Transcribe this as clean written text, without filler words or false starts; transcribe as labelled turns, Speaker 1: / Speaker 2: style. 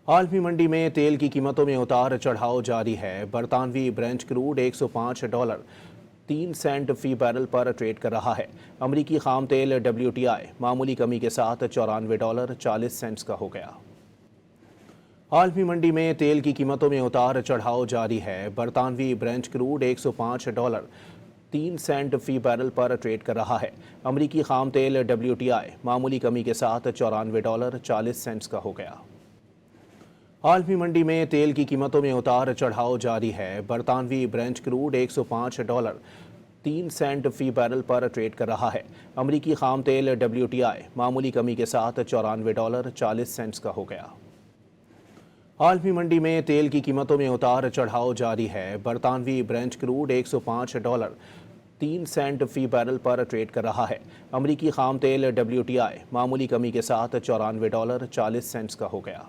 Speaker 1: आलमी मंडी में तेल की कीमतों में उतार चढ़ाव जारी है। बरतानवी ब्रेंट क्रूड $105.03 फी बैरल पर ट्रेड कर रहा है। अमरीकी खाम तेल WTI मामूली कमी के साथ $94.40 का हो गया। आलमी मंडी में तेल की कीमतों में उतार चढ़ाव जारी है। बरतानवी ब्रेंट क्रूड $105.03 फी बैरल पर ट्रेड कर रहा है। अमरीकी खाम तेल WTI मामूली कमी के साथ $94.40 का हो गया। आलमी मंडी में तेल की कीमतों में उतार चढ़ाव जारी है। बरतानवी ब्रेंट क्रूड $105.03 फी बैरल पर ट्रेड कर रहा है। अमरीकी खाम तेल WTI मामूली कमी के साथ $94.40 का हो गया। आलमी मंडी में तेल की कीमतों में उतार चढ़ाव जारी है। बरतानवी ब्रेंट क्रूड $105.03 फी बैरल पर ट्रेड कर रहा है। अमरीकी खाम तेल WTI मामूली कमी के साथ $94.40 का हो गया।